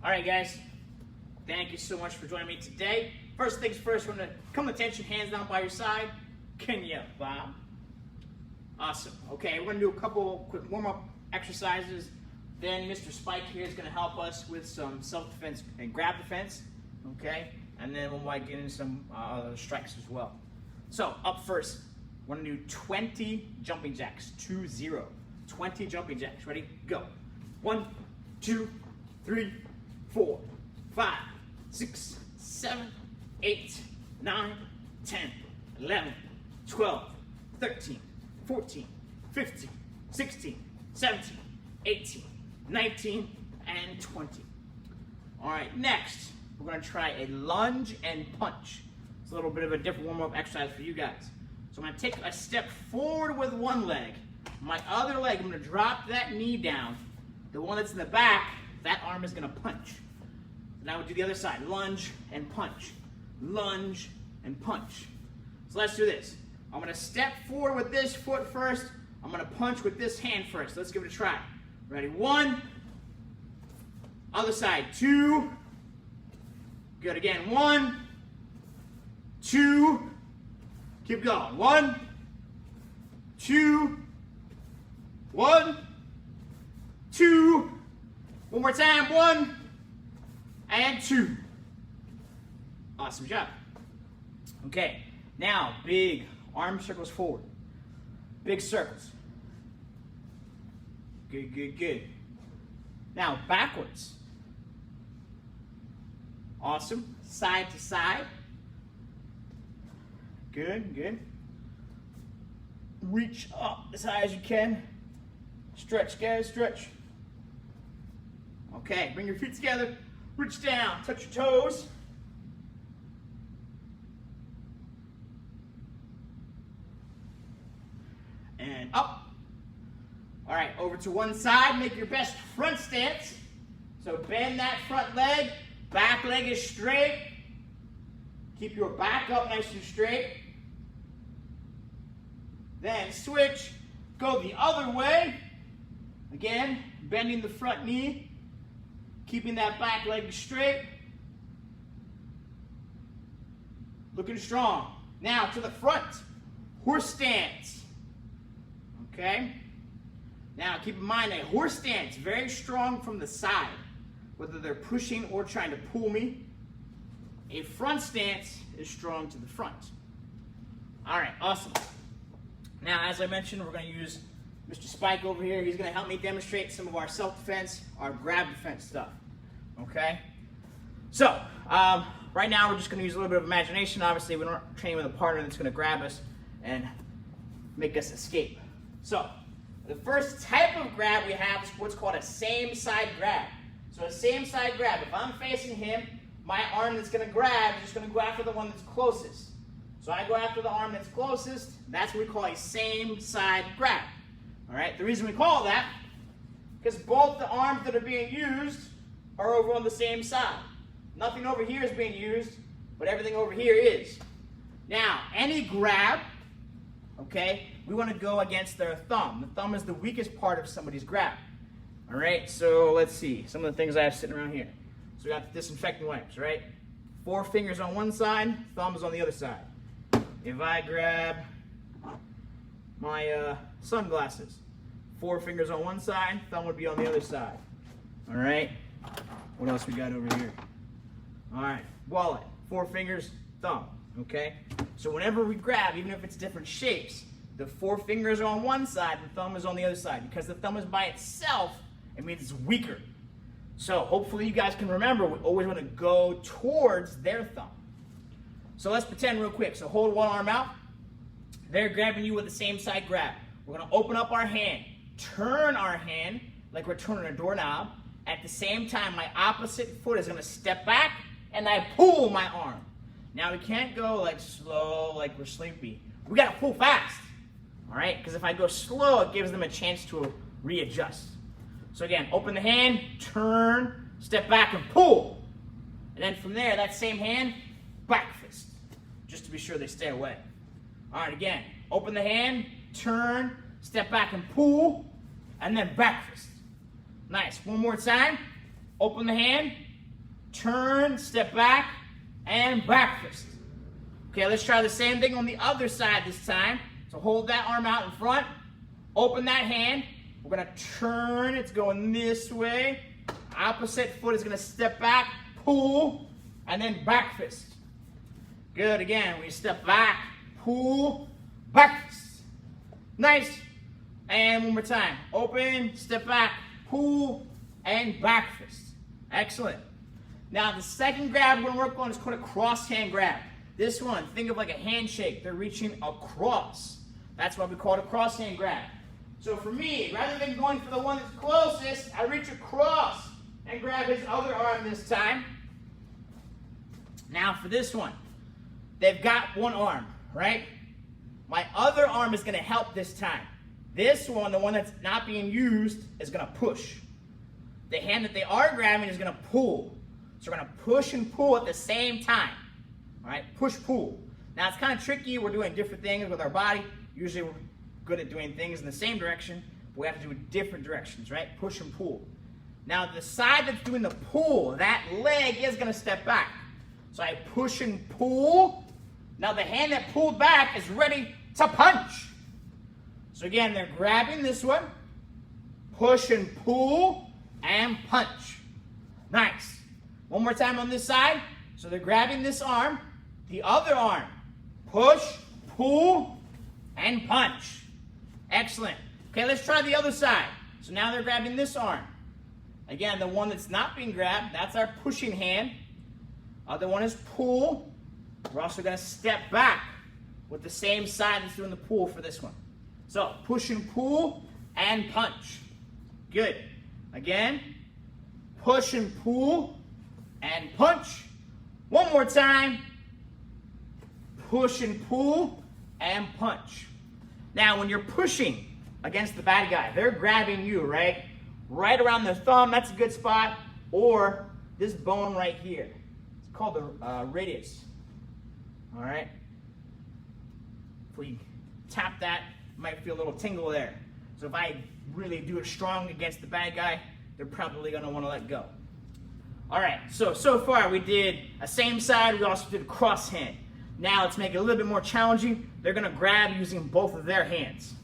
All right, guys. Thank you so much for joining me today. First things first, we're going to come to attention, hands down by your side. Can you bob? Awesome. Okay, we're going to do a couple quick warm-up exercises. Then Mr. Spike here is going to help us with some self-defense and grab defense. Okay, and then we might get into some other strikes as well. So up first, we're going to do 20 jumping jacks. 20. 20 jumping jacks. Ready? Go. 1, 2, 3, 4, 5, 6, 7, 8, 9, 10, 11, 12, 13, 14, 15, 16, 17, 18, 19, and 20. All right, next, we're going to try a lunge and punch. It's a little bit of a different warm-up exercise for you guys. So I'm going to take a step forward with one leg. My other leg, I'm going to drop that knee down. The one that's in the back, that arm is going to punch. Now we'll do the other side, lunge and punch. Lunge and punch. So let's do this. I'm going to step forward with this foot first. I'm going to punch with this hand first. Let's give it a try. Ready? 1. Other side. 2. Good. Again. 1. 2. Keep going. 1. 2. 1. 2. One more time. 1. And 2. Awesome job. Okay. Now, big arm circles forward. Big circles. Good, good, good. Now, backwards. Awesome. Side to side. Good, good. Reach up as high as you can. Stretch, guys, stretch. Okay, bring your feet together. Reach down, touch your toes. And up. All right, over to one side. Make your best front stance. So bend that front leg. Back leg is straight. Keep your back up nice and straight. Then switch. Go the other way. Again, bending the front knee. Keeping that back leg straight. Looking strong. Now to the front. Horse stance. Okay? Now keep in mind a horse stance, very strong from the side, whether they're pushing or trying to pull me. A front stance is strong to the front. All right, awesome. Now, as I mentioned, we're going to use Mr. Spike over here. He's going to help me demonstrate some of our self-defense, our grab defense stuff. Okay? So, right now we're just going to use a little bit of imagination. Obviously, we're not training with a partner that's going to grab us and make us escape. So, the first type of grab we have is what's called a same side grab. So a same side grab, if I'm facing him, my arm that's going to grab is just going to go after the one that's closest. So I go after the arm that's closest. That's what we call a same side grab. All right, the reason we call it that, because both the arms that are being used are over on the same side. Nothing over here is being used, but everything over here is. Now, any grab, okay, we want to go against their thumb. The thumb is the weakest part of somebody's grab. All right, so let's see some of the things I have sitting around here. So we got the disinfectant wipes, right? 4 fingers on one side, thumb is on the other side. If I grab my sunglasses, 4 fingers on one side, thumb would be on the other side. All right, what else we got over here? All right, wallet, 4 fingers, thumb, okay? So whenever we grab, even if it's different shapes, the 4 fingers are on one side, the thumb is on the other side. Because the thumb is by itself, it means it's weaker. So hopefully you guys can remember, we always want to go towards their thumb. So let's pretend real quick. So hold one arm out. They're grabbing you with the same side grab. We're going to open up our hand, turn our hand like we're turning a doorknob. At the same time, my opposite foot is going to step back, and I pull my arm. Now we can't go like slow, like we're sleepy. We got to pull fast. All right, because if I go slow, it gives them a chance to readjust. So again, open the hand, turn, step back and pull. And then from there, that same hand, back fist, just to be sure they stay away. All right, again, open the hand, turn, step back and pull, and then back fist. Nice, one more time. Open the hand, turn, step back, and back fist. Okay, let's try the same thing on the other side this time. So hold that arm out in front, open that hand. We're gonna turn, it's going this way. Opposite foot is gonna step back, pull, and then back fist. Good, again, we step back, pull, back fist. Nice. And one more time. Open, step back, pull, and back fist. Excellent. Now the second grab we're going to work on is called a cross hand grab. This one, think of like a handshake. They're reaching across. That's why we call it a cross hand grab. So for me, rather than going for the one that's closest, I reach across and grab his other arm this time. Now for this one, they've got one arm, right? My other arm is going to help this time. This one, the one that's not being used, is going to push. The hand that they are grabbing is going to pull. So we're going to push and pull at the same time. All right, push, pull. Now it's kind of tricky. We're doing different things with our body. Usually we're good at doing things in the same direction, but we have to do it different directions, right? Push and pull. Now the side that's doing the pull, that leg is going to step back. So I push and pull. Now the hand that pulled back is ready to punch. So again, they're grabbing this one, push and pull, and punch. Nice. One more time on this side. So they're grabbing this arm, the other arm, push, pull, and punch. Excellent. Okay, let's try the other side. So now they're grabbing this arm. Again, the one that's not being grabbed, that's our pushing hand. Other one is pull. We're also going to step back with the same side that's doing the pull for this one. So push and pull and punch. Good. Again, push and pull and punch. One more time. Push and pull and punch. Now when you're pushing against the bad guy, they're grabbing you, right? Right around the thumb, that's a good spot. Or this bone right here. It's called the radius. All right? If we tap that, might feel a little tingle there. So if I really do it strong against the bad guy, they're probably going to want to let go. All right, so far we did a same side. We also did a cross hand. Now let's make it a little bit more challenging. They're going to grab using both of their hands.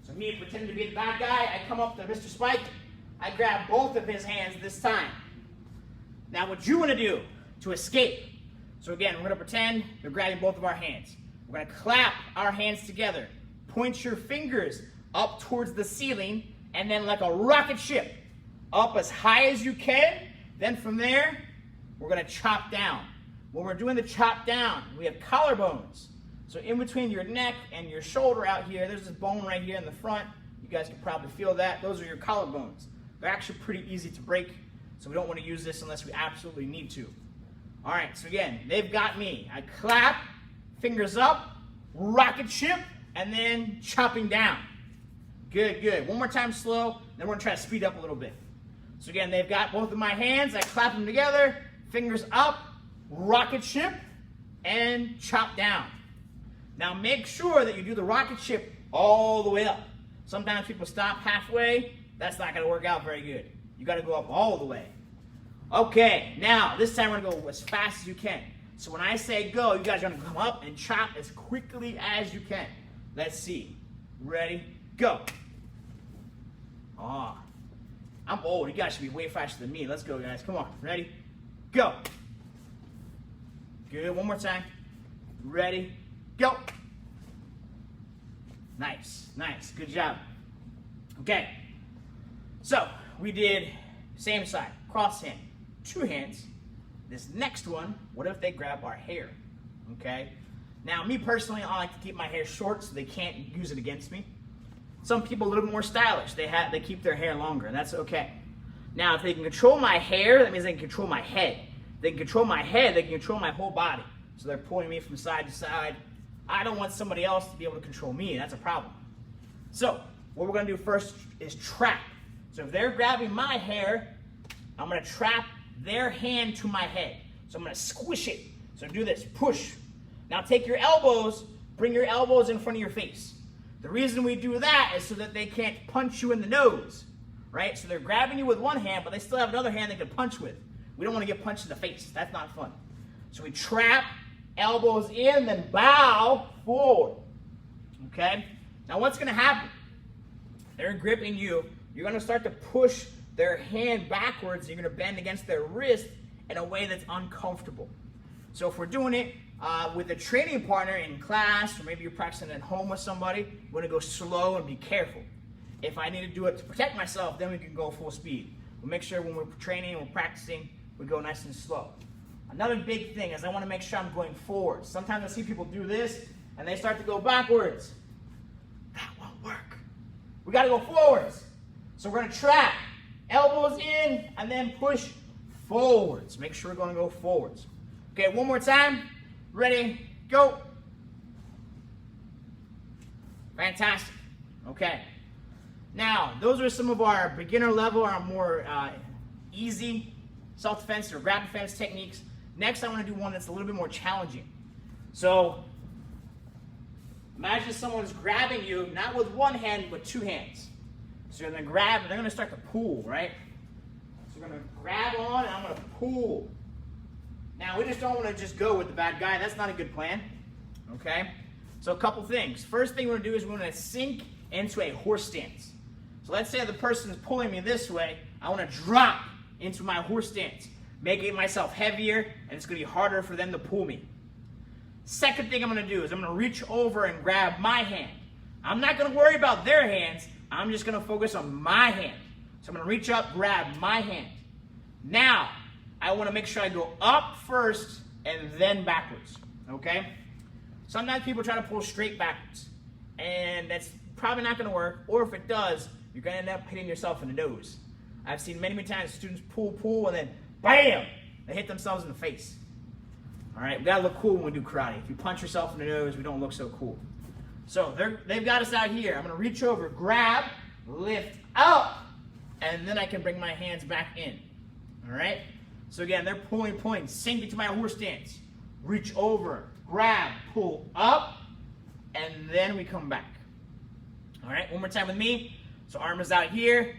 So me pretending to be the bad guy, I come up to Mr. Spike. I grab both of his hands this time. Now what you want to do to escape. So again, we're going to pretend they're grabbing both of our hands. We're going to clap our hands together. Point your fingers up towards the ceiling, and then like a rocket ship, up as high as you can. Then from there, we're going to chop down. When we're doing the chop down, we have collarbones. So in between your neck and your shoulder out here, there's this bone right here in the front. You guys can probably feel that. Those are your collarbones. They're actually pretty easy to break, so we don't want to use this unless we absolutely need to. All right, so again, they've got me. I clap, fingers up, rocket ship, and then chopping down. Good, good. One more time slow, then we're going to try to speed up a little bit. So again, they've got both of my hands. I clap them together, fingers up, rocket ship, and chop down. Now make sure that you do the rocket ship all the way up. Sometimes people stop halfway. That's not going to work out very good. You got to go up all the way. Okay, now this time we're going to go as fast as you can. So when I say go, you guys are going to come up and chop as quickly as you can. Let's see. Ready? Go. Ah, I'm old. You guys should be way faster than me. Let's go, guys. Come on. Ready? Go. Good. One more time. Ready? Go. Nice. Nice. Good job. Okay. So we did same side. Cross hand. Two hands. This next one, what if they grab our hair? Okay. Now, me personally, I like to keep my hair short so they can't use it against me. Some people a little bit more stylish. They keep their hair longer, and that's okay. Now, if they can control my hair, that means they can control my head. If they can control my head, they can control my whole body. So they're pulling me from side to side. I don't want somebody else to be able to control me. That's a problem. So what we're going to do first is trap. So if they're grabbing my hair, I'm going to trap their hand to my head. So I'm going to squish it. So do this. Push. Now take your elbows. Bring your elbows in front of your face. The reason we do that is so that they can't punch you in the nose. Right? So they're grabbing you with one hand, but they still have another hand they can punch with. We don't want to get punched in the face. That's not fun. So we trap, elbows in, then bow forward. Okay? Now what's going to happen? They're gripping you. You're going to start to push their hand backwards. And you're going to bend against their wrist in a way that's uncomfortable. So if we're doing it with a training partner in class, or maybe you're practicing at home with somebody, we're going to go slow and be careful. If I need to do it to protect myself, then we can go full speed. We'll make sure when we're training and we're practicing, we go nice and slow. Another big thing is I want to make sure I'm going forward. Sometimes I see people do this and they start to go backwards. That won't work. We got to go forwards. So we're going to trap, elbows in, and then push forwards. Make sure we're going to go forwards. Okay, one more time. Ready, go. Fantastic. Okay. Now, those are some of our beginner level, our more easy self-defense or grab defense techniques. Next, I want to do one that's a little bit more challenging. So, imagine someone's grabbing you, not with one hand, but two hands. So you're going to grab, and they're going to start to pull, right? So we're going to grab on, and I'm going to pull. Now, we just don't want to just go with the bad guy. That's not a good plan, okay? So a couple things. First thing we're going to do is we're going to sink into a horse stance. So let's say the person is pulling me this way. I want to drop into my horse stance, making myself heavier, and it's going to be harder for them to pull me. Second thing I'm going to do is I'm going to reach over and grab my hand. I'm not going to worry about their hands. I'm just going to focus on my hand. So I'm going to reach up, grab my hand. Now, I want to make sure I go up first and then backwards, okay? Sometimes people try to pull straight backwards, and that's probably not going to work, or if it does, you're going to end up hitting yourself in the nose. I've seen many times students pull, and then bam, they hit themselves in the face. All right, we got to look cool when we do karate. If you punch yourself in the nose, we don't look so cool. So they've got us out here. I'm going to reach over, grab, lift up, and then I can bring my hands back in. All right? So again, they're pulling, sink into my horse stance. Reach over, grab, pull up, and then we come back. All right, one more time with me. So arm is out here.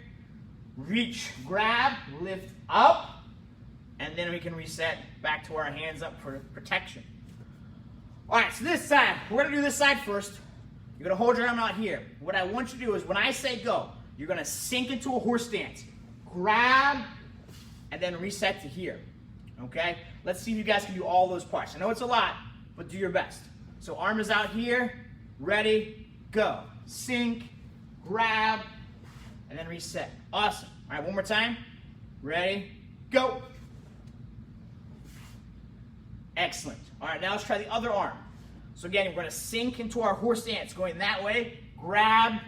Reach, grab, lift up, and then we can reset back to our hands up for protection. All right, so this side, we're going to do this side first. You're going to hold your arm out here. What I want you to do is when I say go, you're going to sink into a horse stance. Grab, and then reset to here. Okay? Let's see if you guys can do all those parts. I know it's a lot, but do your best. So arm is out here. Ready, go. Sink, grab, and then reset. Awesome. All right, one more time. Ready, go. Excellent. All right, now let's try the other arm. So again, we're going to sink into our horse stance, going that way. Grab,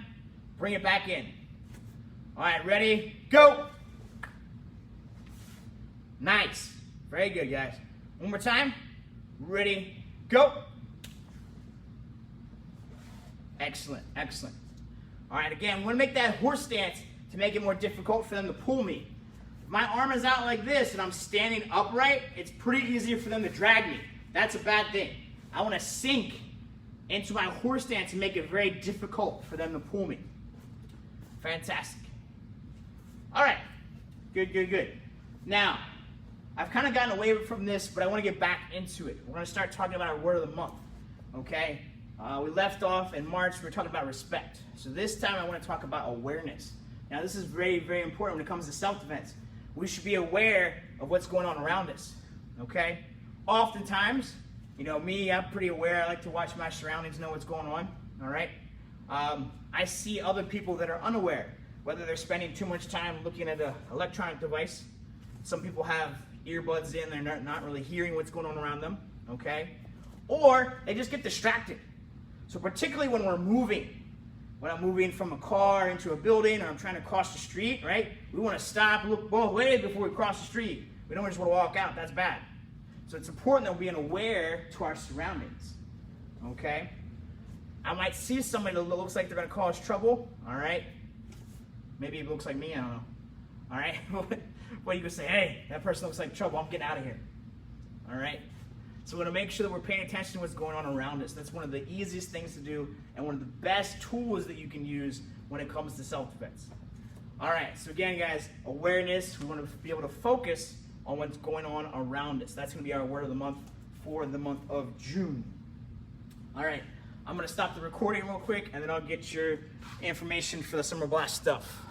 bring it back in. All right, ready, go. Nice. Very good, guys. One more time. Ready, go. Excellent, excellent. All right, again, we want to make that horse stance to make it more difficult for them to pull me. If my arm is out like this and I'm standing upright, it's pretty easy for them to drag me. That's a bad thing. I want to sink into my horse stance and make it very difficult for them to pull me. Fantastic. All right. Good, good, good. Now, I've kind of gotten away from this, but I want to get back into it. We're going to start talking about our word of the month. Okay? We left off in March, we were talking about respect. So this time I want to talk about awareness. Now this is very, very important when it comes to self-defense. We should be aware of what's going on around us. Okay? Oftentimes, you know, me, I'm pretty aware. I like to watch my surroundings, know what's going on. All right? I see other people that are unaware, whether they're spending too much time looking at an electronic device. Some people have earbuds in, they're not really hearing what's going on around them. Okay? Or they just get distracted. So particularly when we're moving, when I'm moving from a car into a building or I'm trying to cross the street, right? We want to stop, look both ways before we cross the street. We don't just want to walk out. That's bad. So it's important that we're being aware to our surroundings, okay? I might see somebody that looks like they're going to cause trouble, all right? Maybe it looks like me, I don't know, all right? Well, you can say, hey, that person looks like trouble. I'm getting out of here, all right? So we want to make sure that we're paying attention to what's going on around us. That's one of the easiest things to do and one of the best tools that you can use when it comes to self-defense. All right, so again, guys, awareness. We want to be able to focus on what's going on around us. That's going to be our word of the month for the month of June. All right, I'm going to stop the recording real quick, and then I'll get your information for the Summer Blast stuff.